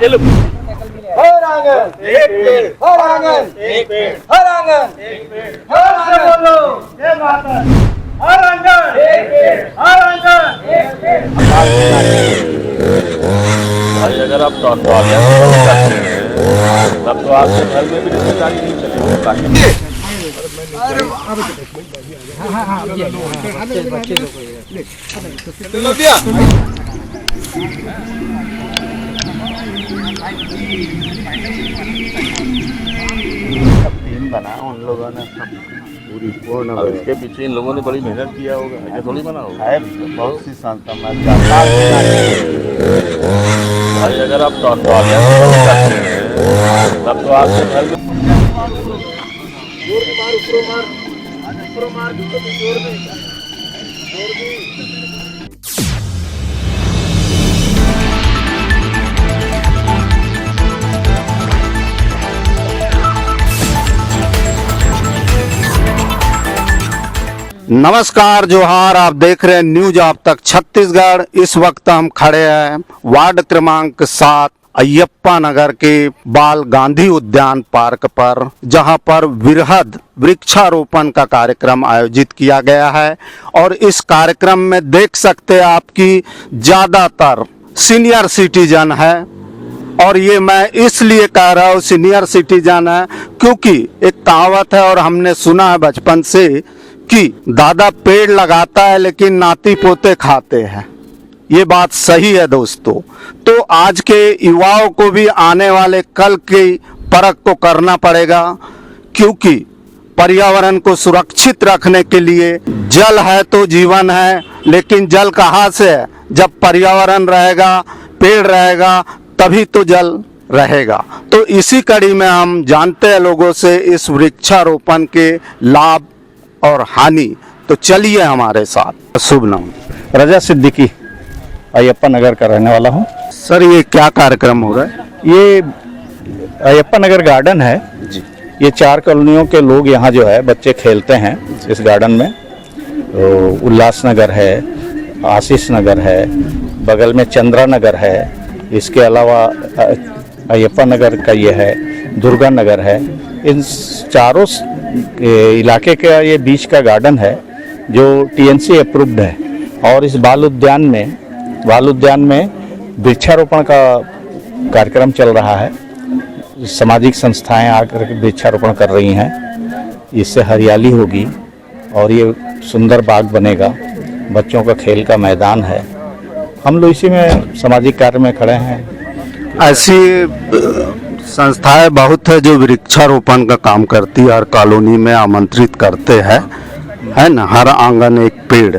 हर आंगन एक पेड़, हर आंगन एक पेड़, हर आंगन एक पेड़, हर से बोलो जय माता। हर आंगन एक पेड़, हर आंगन एक पेड़। भाई अगर आप टॉयलेट करते हैं तब तो आपके घर में भी रिश्तेदारी नहीं चलेगी। टीम बना उन लोगों ने पूरी पूर्ण, और इसके पीछे इन लोगों ने बड़ी मेहनत किया होगा, ऐसा थोड़ी बना होगा। है बहुत सी संस्था भाई अगर आप टॉयलेट करते हैं तब तो आपके घर में नमस्कार जोहार, आप देख रहे हैं न्यूज आप तक छत्तीसगढ़। इस वक्त हम खड़े हैं वार्ड क्रमांक 7 अयप्पा नगर के बाल गांधी उद्यान पार्क पर, जहां पर वृहद वृक्षारोपण का कार्यक्रम आयोजित किया गया है। और इस कार्यक्रम में देख सकते हैं आपकी ज्यादातर सीनियर सिटीजन है। और ये मैं इसलिए कह रहा हूँ सीनियर सिटीजन है क्योंकि एक कहावत है और हमने सुना है बचपन से कि दादा पेड़ लगाता है लेकिन नाती पोते खाते हैं। ये बात सही है दोस्तों। तो आज के युवाओं को भी आने वाले कल की परख को करना पड़ेगा, क्योंकि पर्यावरण को सुरक्षित रखने के लिए जल है तो जीवन है, लेकिन जल कहाँ से है? जब पर्यावरण रहेगा, पेड़ रहेगा, तभी तो जल रहेगा। तो इसी कड़ी में हम जानते हैं लोगों से इस वृक्षारोपण के लाभ और हानि। तो चलिए हमारे साथ। शुभ नाम? रजा सिद्दीकी, अयप्पा नगर का रहने वाला हूँ। सर ये क्या कार्यक्रम हो रहा है? ये अयप्पा नगर गार्डन है जी। ये 4 कॉलोनियों के लोग यहाँ जो है बच्चे खेलते हैं इस गार्डन में। तो उल्लास नगर है, आशीष नगर है, बगल में चंद्रा नगर है, इसके अलावा अयप्पा नगर का ये है, दुर्गा नगर है। इन चारों इलाके का ये बीच का गार्डन है जो TNC अप्रूव्ड है। और इस बाल उद्यान में वृक्षारोपण का कार्यक्रम चल रहा है। सामाजिक संस्थाएं आकर के वृक्षारोपण कर रही हैं। इससे हरियाली होगी और ये सुंदर बाग बनेगा। बच्चों का खेल का मैदान है। हम लोग इसी में सामाजिक कार्य में खड़े हैं। ऐसी संस्थाएं बहुत है जो वृक्षारोपण का काम करती है, हर कॉलोनी में आमंत्रित करते हैं, है ना। हर आंगन एक पेड़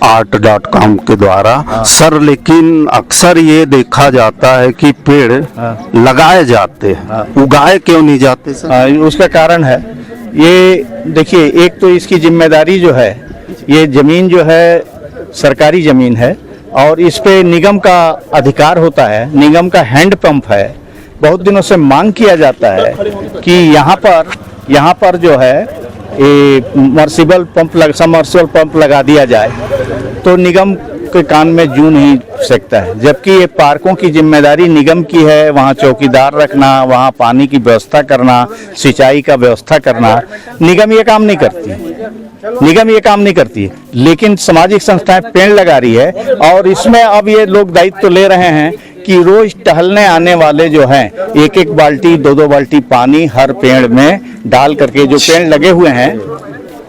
art.com के द्वारा। सर लेकिन अक्सर ये देखा जाता है कि पेड़ लगाए जाते हैं, उगाए क्यों नहीं जाते सर? उसका कारण है, ये देखिए, एक तो इसकी जिम्मेदारी जो है, ये जमीन जो है सरकारी जमीन है और इस पे निगम का अधिकार होता है, निगम का हैंड पंप है। बहुत दिनों से मांग किया जाता है कि यहाँ पर जो है समर्सिबल पंप लगा दिया जाए, तो निगम के कान में जू नहीं सकता है। जबकि ये पार्कों की जिम्मेदारी निगम की है, वहाँ चौकीदार रखना, वहाँ पानी की व्यवस्था करना, सिंचाई का व्यवस्था करना। निगम ये काम नहीं करती है, लेकिन सामाजिक संस्थाएं पेड़ लगा रही है। और इसमें अब ये लोग दायित्व ले रहे हैं कि रोज टहलने आने वाले जो हैं 1-1 बाल्टी 2-2 बाल्टी पानी हर पेड़ में डाल करके, जो पेड़ लगे हुए हैं,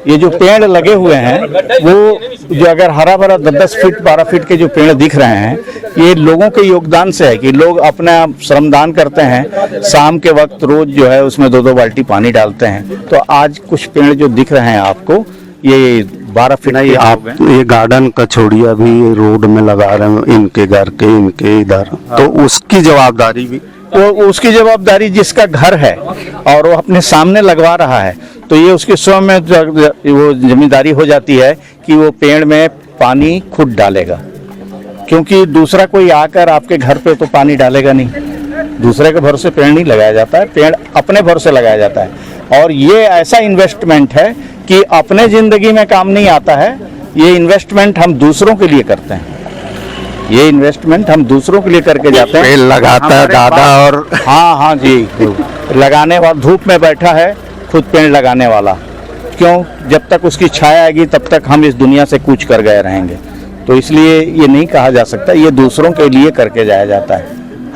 ये जो पेड़ लगे हुए हैं वो जो अगर हरा भरा 10-10 फीट 12 फीट के जो पेड़ दिख रहे हैं, ये लोगों के योगदान से है कि लोग अपना श्रमदान करते हैं। शाम के वक्त रोज जो है उसमें 2-2 बाल्टी पानी डालते हैं। तो आज कुछ पेड़ जो दिख रहे हैं आपको, ये 12 फीट। नहीं, आप ये गार्डन का छोड़िए, अभी रोड में लगा रहे हैं इनके घर के, इनके इधर, तो उसकी जवाबदारी भी उसकी जवाबदारी जिसका घर है और वो अपने सामने लगवा रहा है, तो ये उसके स्वयं में वो जिम्मेदारी हो जाती है कि वो पेड़ में पानी खुद डालेगा। क्योंकि दूसरा कोई आकर आपके घर पे तो पानी डालेगा नहीं, दूसरे के भरोसे पेड़ नहीं लगाया जाता है, पेड़ अपने भरोसे लगाया जाता है। और ये ऐसा इन्वेस्टमेंट है कि अपने ज़िंदगी में काम नहीं आता है, ये इन्वेस्टमेंट हम दूसरों के लिए करते हैं। ये इन्वेस्टमेंट हम दूसरों के लिए करके जाते हैं। पेड़ लगाता है हमारे दादा पास- और हाँ हाँ जी, लगाने वाला धूप में बैठा है, खुद पेड़ लगाने वाला। क्यों? जब तक उसकी छाया आएगी तब तक हम इस दुनिया से कूच कर गए रहेंगे। तो इसलिए ये नहीं कहा जा सकता, ये दूसरों के लिए करके जाया जाता है,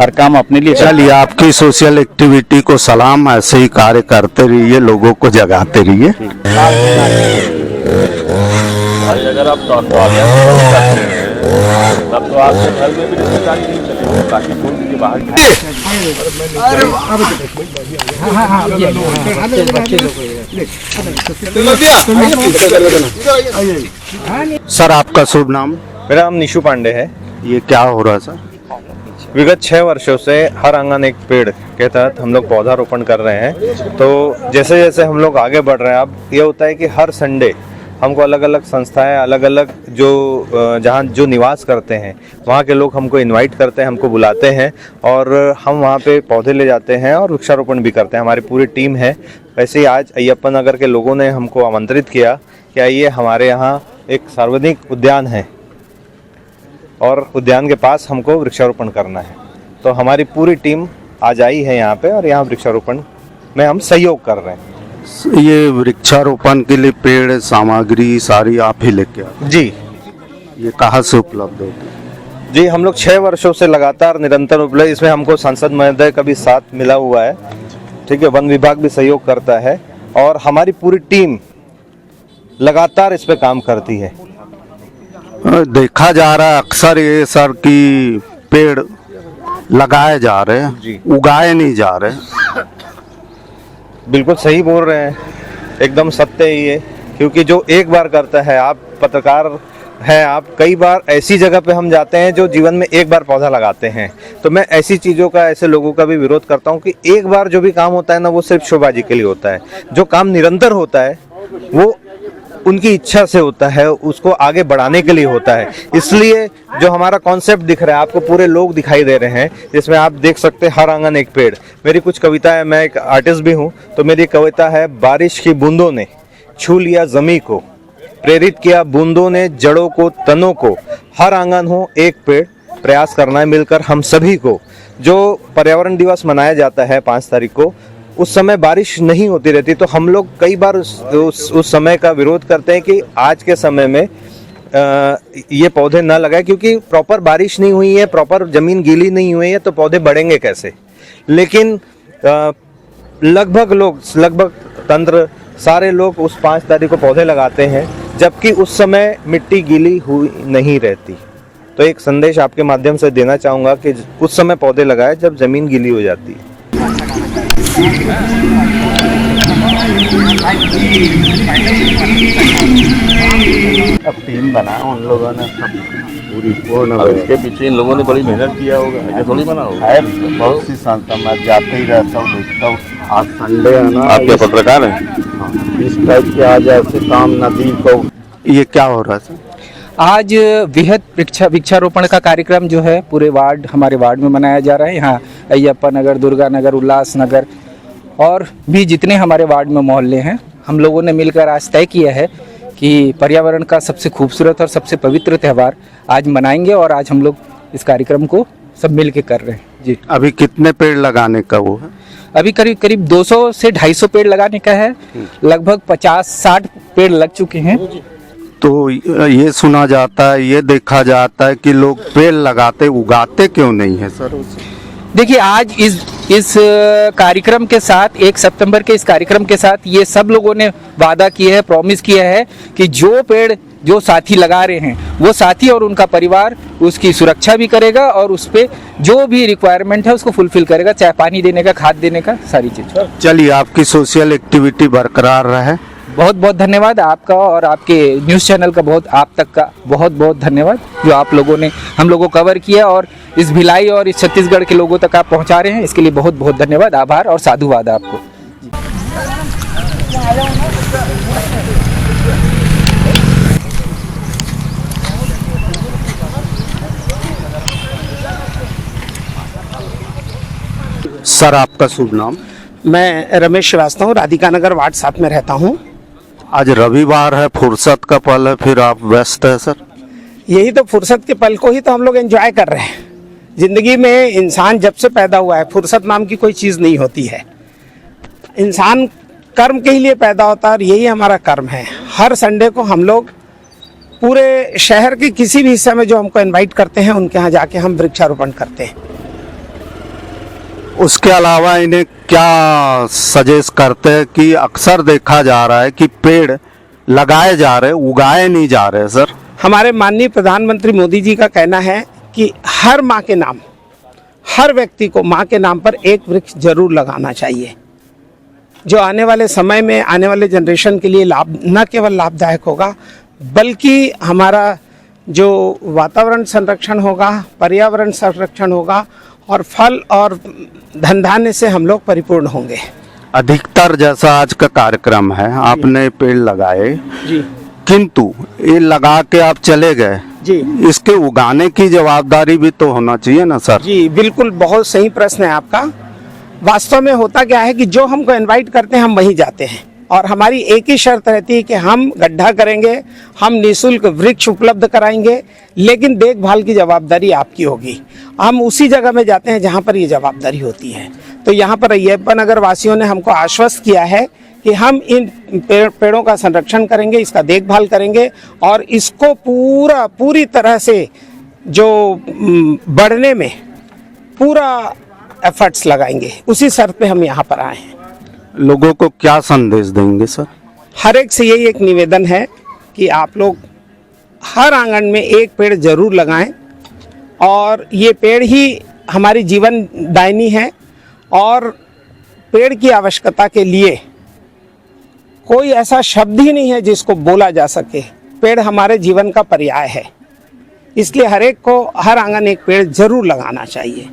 हर काम अपने लिए। चलिए, आपकी सोशल एक्टिविटी को सलाम, ऐसे ही कार्य करते रहिए, लोगों को जगाते रहिए। भाई अगर आप नॉर्मल करते हैं तब तो आपके घर में भी रिश्तेदारी नहीं चलेगी, बाकी छोड़ दीजिए बाहर। सर, आपका शुभ नाम? मेरा नाम निशु पांडे है। ये क्या हो रहा है सर? विगत 6 वर्षों से हर आंगन एक पेड़ के तहत हम लोग पौधारोपण कर रहे हैं। तो जैसे जैसे हम लोग आगे बढ़ रहे हैं, अब ये होता है कि हर संडे हमको अलग अलग संस्थाएं, अलग अलग जो जहाँ जो निवास करते हैं वहाँ के लोग हमको इनवाइट करते हैं, हमको बुलाते हैं और हम वहाँ पे पौधे ले जाते हैं और वृक्षारोपण भी करते हैं। हमारी पूरी टीम है। वैसे ही आज अय्यप्पा नगर के लोगों ने हमको आमंत्रित किया कि आइए, हमारे यहाँ एक सार्वजनिक उद्यान है और उद्यान के पास हमको वृक्षारोपण करना है। तो हमारी पूरी टीम आज आई है यहाँ पे और यहाँ वृक्षारोपण में हम सहयोग कर रहे हैं। ये वृक्षारोपण के लिए पेड़ सामग्री सारी आप ही लेके आते जी हैं? ये कहाँ से उपलब्ध होती है? जी, हम लोग 6 वर्षों से लगातार निरंतर उपलब्ध, इसमें हमको सांसद महोदय का भी साथ मिला हुआ है। ठीक है, वन विभाग भी सहयोग करता है और हमारी पूरी टीम लगातार इस पे काम करती है। देखा जा रहा है अक्सर ये सर कि पेड़ लगाए जा रहे जी। हैं, उगाए नहीं जा रहे। बिल्कुल सही बोल रहे हैं, एकदम सत्य ही है। क्योंकि जो एक बार करता है, आप पत्रकार हैं, आप कई बार ऐसी जगह पे हम जाते हैं जो जीवन में एक बार पौधा लगाते हैं। तो मैं ऐसी चीज़ों का, ऐसे लोगों का भी विरोध करता हूँ कि एक बार जो भी काम होता है ना, वो सिर्फ शोबाजी के लिए होता है। जो काम निरंतर होता है वो उनकी इच्छा से होता है, उसको आगे बढ़ाने के लिए होता है। इसलिए जो हमारा कॉन्सेप्ट दिख रहा है, आपको पूरे लोग दिखाई दे रहे हैं, जिसमें आप देख सकते हैं हर आंगन एक पेड़। मेरी कुछ कविता है, मैं एक आर्टिस्ट भी हूँ, तो मेरी कविता है, बारिश की बूंदों ने छू लिया ज़मीं को, प्रेरित किया बूंदों ने जड़ों को, तनों को, हर आंगन हो एक पेड़, प्रयास करना है मिलकर हम सभी को। जो पर्यावरण दिवस मनाया जाता है 5 तारीख को, उस समय बारिश नहीं होती रहती, तो हम लोग कई बार उस समय का विरोध करते हैं कि आज के समय में ये पौधे ना लगाए, क्योंकि प्रॉपर बारिश नहीं हुई है, प्रॉपर जमीन गीली नहीं हुई है, तो पौधे बढ़ेंगे कैसे। लेकिन लगभग तंत्र सारे लोग उस 5 तारीख को पौधे लगाते हैं, जबकि उस समय मिट्टी गीली हुई नहीं रहती। तो एक संदेश आपके माध्यम से देना चाहूँगा कि उस समय पौधे लगाए जब जमीन गीली हो जाती है। अब टीम बनाया उन लोगों ने, सब पूरी पूर्ण। अब इसके पीछे इन लोगों ने बड़ी मेहनत किया होगा, ऐसे थोड़ी बना होगा। है बहुत सी संस्था, मैं जाते ही रहता हूँ, देखता हूँ। आज संडे है ना, आप क्या पत्रकार हैं? इस टाइप के आज ऐसे काम नदी को। ये क्या हो रहा है सर? आज वृहद वृक्षारोपण का कार्यक्रम जो है पूरे वार्ड, हमारे वार्ड में मनाया जा रहा है। यहाँ अय्यप्पा नगर, दुर्गा नगर, उल्लास नगर और भी जितने हमारे वार्ड में मोहल्ले हैं, हम लोगों ने मिलकर आज तय किया है कि पर्यावरण का सबसे खूबसूरत और सबसे पवित्र त्यौहार आज मनाएंगे और आज हम लोग इस कार्यक्रम को सब मिल के कर रहे हैं। जी, अभी कितने पेड़ लगाने का वो है? अभी करीब 200 से 250 पेड़ लगाने का है। लगभग 50-60 पेड़ लग चुके हैं। तो ये सुना जाता है, ये देखा जाता है कि लोग पेड़ लगाते, उगाते क्यों नहीं है सर? देखिए, आज इस कार्यक्रम के साथ 1 सितंबर के इस कार्यक्रम के साथ ये सब लोगों ने वादा किया है, प्रॉमिस किया है कि जो पेड़ जो साथी लगा रहे हैं, वो साथी और उनका परिवार उसकी सुरक्षा भी करेगा और उस पे जो भी रिक्वायरमेंट है उसको फुलफिल करेगा, चाहे पानी देने का, खाद देने का, सारी चीज़। चलिए, आपकी सोशल एक्टिविटी बरकरार रहे। बहुत बहुत धन्यवाद आपका और आपके न्यूज़ चैनल का, आप तक का बहुत बहुत धन्यवाद जो आप लोगों ने हम लोगों को कवर किया और इस भिलाई और इस छत्तीसगढ़ के लोगों तक आप पहुंचा रहे हैं। इसके लिए बहुत बहुत धन्यवाद, आभार और साधुवाद आपको। सर, आपका शुभ नाम? मैं रमेश श्रीवास्तव, राधिका नगर वार्ड 7 में रहता हूँ। आज रविवार है, फुर्सत का पल है, फिर आप व्यस्त है सर? यही तो फुर्सत के पल को ही तो हम लोग एंजॉय कर रहे हैं। जिंदगी में इंसान जब से पैदा हुआ है, फुर्सत नाम की कोई चीज़ नहीं होती है। इंसान कर्म के लिए पैदा होता है और यही हमारा कर्म है। हर संडे को हम लोग पूरे शहर के किसी भी हिस्से में जो हमको इनवाइट करते हैं उनके यहाँ जाके हम वृक्षारोपण करते हैं। उसके अलावा इन्हें क्या सजेस्ट करते हैं कि अक्सर देखा जा रहा है कि पेड़ लगाए जा रहे, उगाए नहीं जा रहे सर। हमारे माननीय प्रधानमंत्री मोदी जी का कहना है कि हर माँ के नाम, हर व्यक्ति को माँ के नाम पर एक वृक्ष जरूर लगाना चाहिए, जो आने वाले समय में आने वाले जनरेशन के लिए लाभ न केवल लाभदायक होगा बल्कि हमारा जो वातावरण संरक्षण होगा, पर्यावरण संरक्षण होगा और फल और धन धान्य से हम लोग परिपूर्ण होंगे। अधिकतर जैसा आज का कार्यक्रम है, आपने पेड़ लगाए जी, किंतु ये लगा के आप चले गए जी, इसके उगाने की जवाबदारी भी तो होना चाहिए ना सर। जी बिल्कुल, बहुत सही प्रश्न है आपका। वास्तव में होता क्या है कि जो हमको इनवाइट करते हैं हम वहीं जाते हैं और हमारी एक ही शर्त रहती है कि हम गड्ढा करेंगे, हम निःशुल्क वृक्ष उपलब्ध कराएंगे, लेकिन देखभाल की जवाबदारी आपकी होगी। हम उसी जगह में जाते हैं जहां पर ये जवाबदारी होती है। तो यहाँ पर अय्यप्पा नगर वासियों ने हमको आश्वस्त किया है कि हम इन पेड़ों का संरक्षण करेंगे, इसका देखभाल करेंगे और इसको पूरी तरह से जो बढ़ने में पूरा एफर्ट्स लगाएंगे। उसी शर्त पे हम यहाँ पर आए हैं। लोगों को क्या संदेश देंगे सर? हर एक से यही एक निवेदन है कि आप लोग हर आंगन में एक पेड़ जरूर लगाएं और ये पेड़ ही हमारी जीवन दायिनी है और पेड़ की आवश्यकता के लिए कोई ऐसा शब्द ही नहीं है जिसको बोला जा सके। पेड़ हमारे जीवन का पर्याय है, इसलिए हर एक को हर आंगन एक पेड़ जरूर लगाना चाहिए।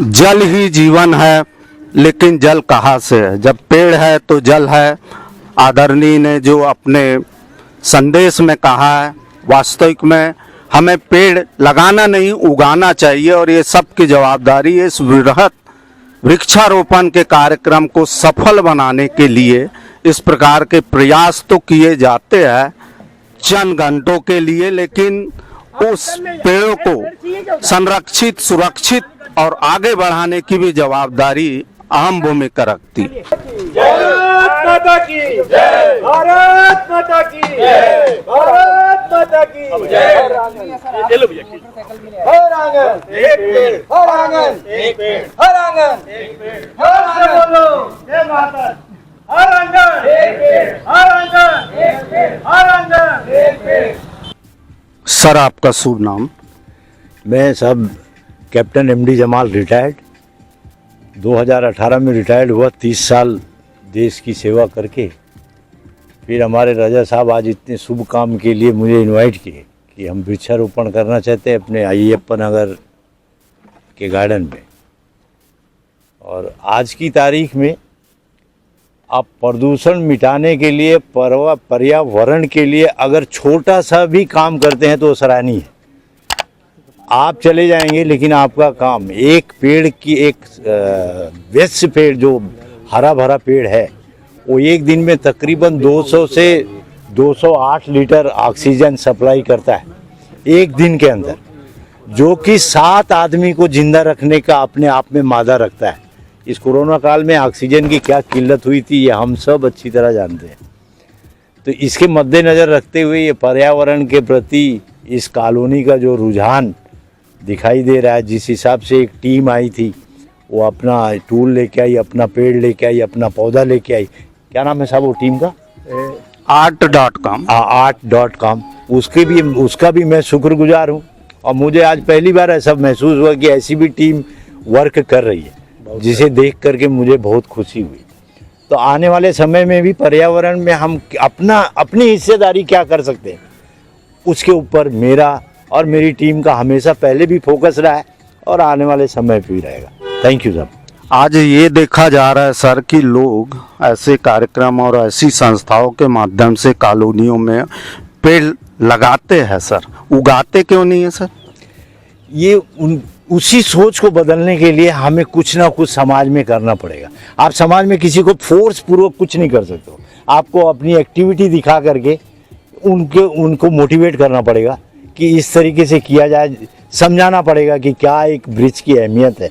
जल ही जीवन है, लेकिन जल कहाँ से है? जब पेड़ है तो जल है। आदरणीय ने जो अपने संदेश में कहा है, वास्तविक में हमें पेड़ लगाना नहीं उगाना चाहिए और ये सबकी जवाबदारी है। इस वृहत वृक्षारोपण के कार्यक्रम को सफल बनाने के लिए इस प्रकार के प्रयास तो किए जाते हैं चंद घंटों के लिए, लेकिन उस पेड़ों को संरक्षित, सुरक्षित और आगे बढ़ाने की भी जवाबदारी अहम भूमिका रखती। भारत माता की जय, भारत माता की जय, भारत माता की जय। हर आंगन एक पेड़, हर आंगन एक पेड़, हर आंगन एक पेड़, हर बोलो जय माता। हर आंगन एक पेड़, हर आंगन एक पेड़, हर आंगन एक पेड़। सर आपका शुभ नाम? मैं सब कैप्टन एमडी जमाल रिटायर्ड, 2018 में रिटायर्ड हुआ। 30 साल देश की सेवा करके फिर हमारे राजा साहब आज इतने शुभ काम के लिए मुझे इनवाइट किए कि हम वृक्षारोपण करना चाहते हैं अपने अय्यप्पा नगर के गार्डन में। और आज की तारीख में आप प्रदूषण मिटाने के लिए, पर्यावरण के लिए अगर छोटा सा भी काम करते हैं तो सराहनीय है। आप चले जाएंगे लेकिन आपका काम, एक पेड़ की, एक वृक्ष पेड़ जो हरा भरा पेड़ है, वो एक दिन में तकरीबन 200 से 208 लीटर ऑक्सीजन सप्लाई करता है एक दिन के अंदर, जो कि 7 आदमी को जिंदा रखने का अपने आप में मादा रखता है। इस कोरोना काल में ऑक्सीजन की क्या किल्लत हुई थी ये हम सब अच्छी तरह जानते हैं। तो इसके मद्देनज़र रखते हुए ये पर्यावरण के प्रति इस कॉलोनी का जो रुझान दिखाई दे रहा है, जिस हिसाब से एक टीम आई थी, वो अपना टूल लेके आई, अपना पेड़ लेके आई, अपना पौधा लेके आई। क्या नाम है साहब वो टीम का? art.com। art.com। उसका भी मैं शुक्रगुजार हूँ और मुझे आज पहली बार ऐसा महसूस हुआ कि ऐसी भी टीम वर्क कर रही है, जिसे देख करके मुझे बहुत खुशी हुई। तो आने वाले समय में भी पर्यावरण में हम अपनी हिस्सेदारी क्या कर सकते हैं, उसके ऊपर मेरा और मेरी टीम का हमेशा पहले भी फोकस रहा है और आने वाले समय पे भी रहेगा। Thank you sir. आज ये देखा जा रहा है सर कि लोग ऐसे कार्यक्रम और ऐसी संस्थाओं के माध्यम से कॉलोनियों में पेड़ लगाते हैं सर, उगाते क्यों नहीं है सर? ये उसी सोच को बदलने के लिए हमें कुछ ना कुछ समाज में करना पड़ेगा। आप समाज में किसी को फोर्स पूर्वक कुछ नहीं कर सकते हो, आपको अपनी एक्टिविटी दिखा करके उनको मोटिवेट करना पड़ेगा कि इस तरीके से किया जाए, समझाना पड़ेगा कि क्या एक ब्रिज की अहमियत है।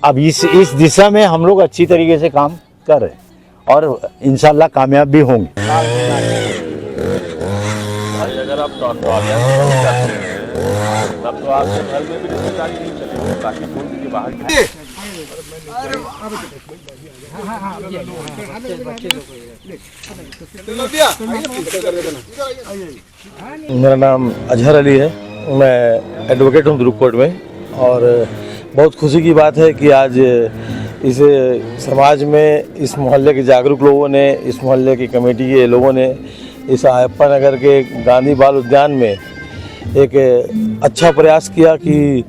अब इस दिशा में हम लोग अच्छी तरीके से काम कर रहे हैं और इंशाल्लाह कामयाब भी होंगे। अगर आप टॉलियां करते हैं तब तो आपके घर में भी रिश्तेदारी नहीं चलेगी, बाकी फोन के बाहर मेरा नाम अजहर अली है, मैं एडवोकेट हूँ ध्रुव में। और बहुत खुशी की बात है कि आज इस समाज में इस मोहल्ले के जागरूक लोगों ने, इस मोहल्ले की कमेटी के लोगों ने इस अयप्पा नगर के गांधी बाल उद्यान में एक अच्छा प्रयास किया कि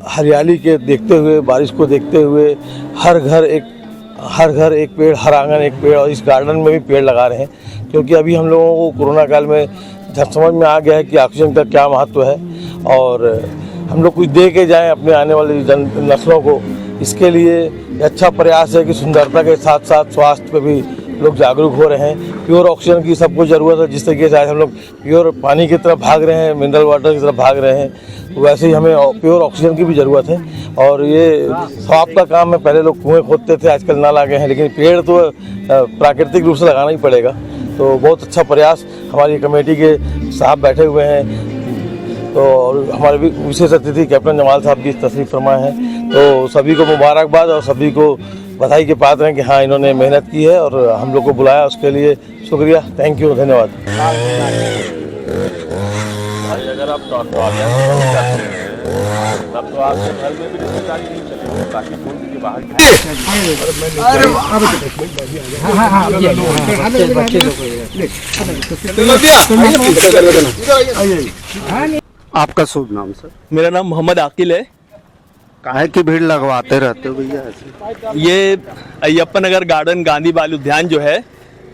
हरियाली के देखते हुए, बारिश को देखते हुए हर घर एक पेड़, हर आंगन एक पेड़, और इस गार्डन में भी पेड़ लगा रहे हैं। क्योंकि अभी हम लोगों को कोरोना काल में जब समझ में आ गया है कि ऑक्सीजन का क्या महत्व है और हम लोग कुछ दे के जाएँ अपने आने वाली नस्लों को, इसके लिए अच्छा प्रयास है कि सुंदरता के साथ साथ स्वास्थ्य पे भी लोग जागरूक हो रहे हैं। प्योर ऑक्सीजन की सबको ज़रूरत है। जिस तरीके से आज हम लोग प्योर पानी की तरफ भाग रहे हैं, मिनरल वाटर की तरफ भाग रहे हैं, वैसे ही हमें प्योर ऑक्सीजन की भी ज़रूरत है। और ये स्वाप का काम है, पहले लोग कुएँ खोदते थे, आजकल नाला आ गए हैं, लेकिन पेड़ तो प्राकृतिक रूप से लगाना ही पड़ेगा। तो बहुत अच्छा प्रयास, हमारी कमेटी के साहब बैठे हुए हैं, तो हमारे भी विशेष अतिथि कैप्टन जमाल साहब भी तशरीफ फरमा है। तो सभी को मुबारकबाद और सभी को बधाई के पात्र हैं कि हाँ, इन्होंने मेहनत की है और हम लोग को बुलाया, उसके लिए शुक्रिया, थैंक यू, धन्यवाद। अगर आप टॉलियां करते हैं तब तो आपके घर में भी रिश्तेदारी नहीं चलेगी, बाकी फोन के बाहर आपका शुभ नाम सर? मेरा नाम मोहम्मद आकिल है। काहे की भीड़ लगवाते रहते हो भैया ऐसे? ये अयप्पा नगर गार्डन गांधी बाल उद्यान जो है,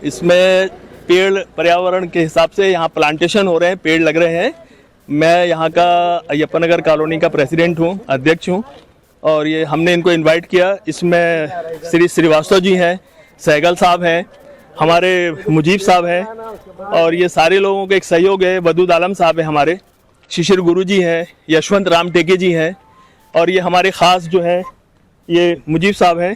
इसमें पेड़ पर्यावरण के हिसाब से यहाँ प्लांटेशन हो रहे हैं, पेड़ लग रहे हैं। मैं यहाँ का अयप्पा नगर कॉलोनी का प्रेसिडेंट हूँ, अध्यक्ष हूँ, और ये हमने इनको इनवाइट किया। इसमें श्री श्रीवास्तव जी हैं, सहगल साहब हैं, हमारे मुजीब साहब हैं, और ये सारे लोगों का एक सहयोग है। वदूद आलम साहब हैं, हमारे शिशिर गुरु जी हैं, यशवंत राम टेके जी हैं, और ये हमारे ख़ास जो हैं ये मुजीब साहब हैं।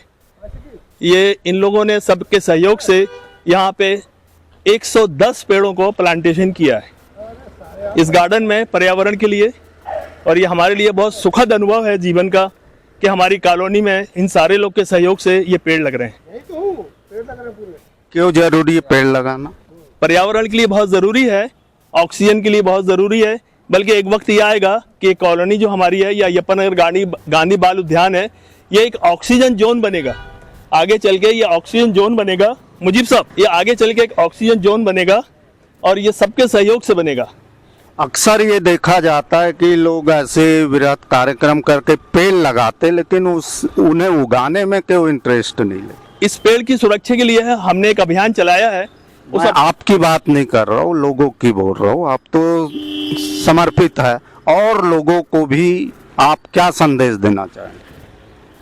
ये इन लोगों ने सबके सहयोग से यहाँ पे 110 पेड़ों को प्लांटेशन किया है इस गार्डन में पर्यावरण के लिए। और ये हमारे लिए बहुत सुखद अनुभव है जीवन का कि हमारी कॉलोनी में इन सारे लोग के सहयोग से ये पेड़ लग रहे हैं। क्यों जरूरी है पेड़ लगाना? पर्यावरण के लिए बहुत ज़रूरी है, ऑक्सीजन के लिए बहुत ज़रूरी है। बल्कि एक वक्त ये आएगा कि कॉलोनी जो हमारी है, या अयप्पा नगर गांधी बाल उद्यान है, ये एक ऑक्सीजन जोन बनेगा। आगे चल के ये ऑक्सीजन जोन बनेगा, मुजीब साहब, ये आगे चल के एक ऑक्सीजन जोन बनेगा और ये सबके सहयोग से बनेगा। अक्सर ये देखा जाता है कि लोग ऐसे वृहत कार्यक्रम करके पेड़ लगाते, लेकिन उन्हें उगाने में क्यों इंटरेस्ट नहीं ले? इस पेड़ की सुरक्षा के लिए है, हमने एक अभियान चलाया है। मैं आपकी बात नहीं कर रहा हूँ, लोगों की बोल रहा हूँ। आप तो समर्पित है, और लोगों को भी आप क्या संदेश देना चाहें?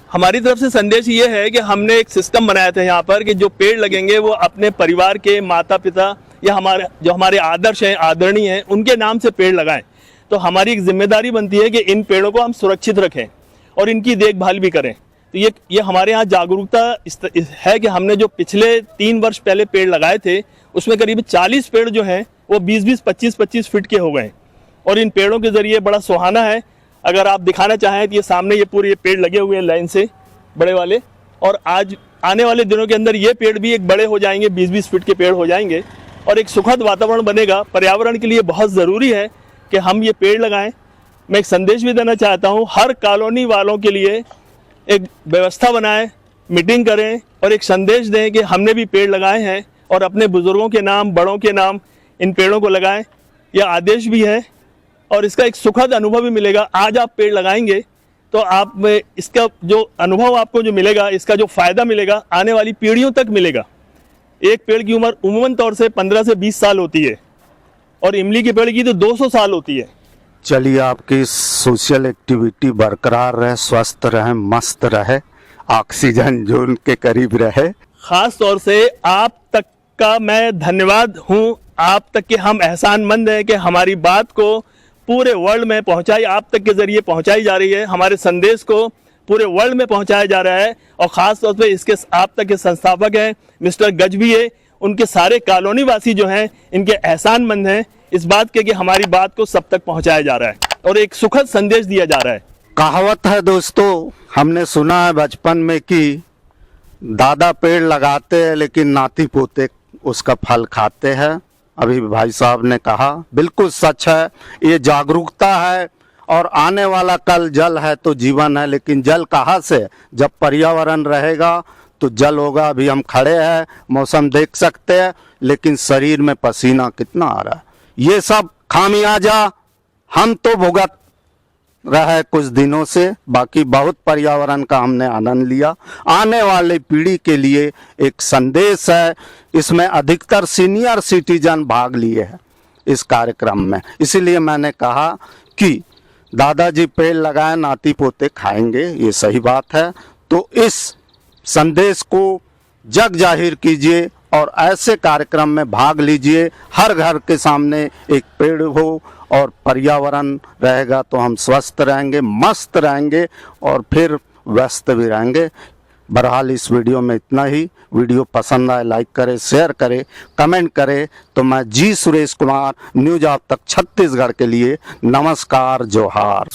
हमारी तरफ से संदेश ये है कि हमने एक सिस्टम बनाया था यहाँ पर कि जो पेड़ लगेंगे वो अपने परिवार के माता पिता या हमारे आदर्श हैं, आदरणीय हैं, उनके नाम से पेड़ लगाएं। तो हमारी एक जिम्मेदारी बनती है कि इन पेड़ों को हम सुरक्षित रखें और इनकी देखभाल भी करें। तो ये हमारे यहाँ जागरूकता है कि हमने जो पिछले 3 वर्ष पहले पेड़ लगाए थे, उसमें करीब 40 पेड़ जो हैं वो 20-20, 25-25 फीट के हो गए। और इन पेड़ों के ज़रिए बड़ा सुहाना है। अगर आप दिखाना चाहें तो ये सामने ये पूरे पेड़ लगे हुए हैं लाइन से, बड़े वाले, और आज आने वाले दिनों के अंदर ये पेड़ भी एक बड़े हो जाएंगे, 20-20 फीट के पेड़ हो जाएंगे और एक सुखद वातावरण बनेगा। पर्यावरण के लिए बहुत ज़रूरी है कि हम ये पेड़ लगाएं। मैं एक संदेश भी देना चाहता हूँ, हर कॉलोनी वालों के लिए एक व्यवस्था बनाएं, मीटिंग करें और एक संदेश दें कि हमने भी पेड़ लगाए हैं और अपने बुजुर्गों के नाम, बड़ों के नाम इन पेड़ों को लगाएं। यह आदेश भी है और इसका एक सुखद अनुभव भी मिलेगा। आज आप पेड़ लगाएंगे तो आप में इसका जो अनुभव आपको जो मिलेगा, इसका जो फ़ायदा मिलेगा, आने वाली पीढ़ियों तक मिलेगा। एक पेड़ की उम्र उम्मन तौर से 15 से 20 साल होती है और इमली के पेड़ की तो 200 साल होती है। चलिए, आपकी सोशल एक्टिविटी बरकरार रहे, स्वस्थ रहे, मस्त रहे, ऑक्सीजन जोन के करीब रहे। ख़ास तौर से आप तक का मैं धन्यवाद हूँ, आप तक के हम एहसानमंद हैं कि हमारी बात को पूरे वर्ल्ड में पहुंचाई, आप तक के जरिए पहुंचाई जा रही है। हमारे संदेश को पूरे वर्ल्ड में पहुंचाया जा रहा है और ख़ास तौर पे इसके आप तक के संस्थापक हैं मिस्टर गजभिये, उनके सारे कॉलोनी वासी जो हैं इनके एहसानमंद हैं इस बात के कि हमारी बात को सब तक पहुंचाया जा रहा है और एक सुखद संदेश दिया जा रहा है। कहावत है दोस्तों, हमने सुना है बचपन में कि दादा पेड़ लगाते हैं लेकिन नाती पोते उसका फल खाते हैं। अभी भाई साहब ने कहा, बिल्कुल सच है। ये जागरूकता है और आने वाला कल जल है तो जीवन है, लेकिन जल कहाँ से? जब पर्यावरण रहेगा तो जल होगा। अभी हम खड़े हैं, मौसम देख सकते हैं, लेकिन शरीर में पसीना कितना आ रहा है। ये सब खामियाजा हम तो भुगत रहे कुछ दिनों से, बाकी बहुत पर्यावरण का हमने आनंद लिया। आने वाली पीढ़ी के लिए एक संदेश है। इसमें अधिकतर सीनियर सिटीजन भाग लिए हैं इस कार्यक्रम में, इसलिए मैंने कहा कि दादाजी पेड़ लगाए नाती पोते खाएंगे, ये सही बात है। तो इस संदेश को जग जाहिर कीजिए और ऐसे कार्यक्रम में भाग लीजिए। हर घर के सामने एक पेड़ हो और पर्यावरण रहेगा तो हम स्वस्थ रहेंगे, मस्त रहेंगे और फिर व्यस्त भी रहेंगे। बहरहाल इस वीडियो में इतना ही। वीडियो पसंद आए लाइक करें, शेयर करें, कमेंट करें। तो मैं जी सुरेश कुमार, न्यूज आप तक छत्तीसगढ़ के लिए नमस्कार, जोहार।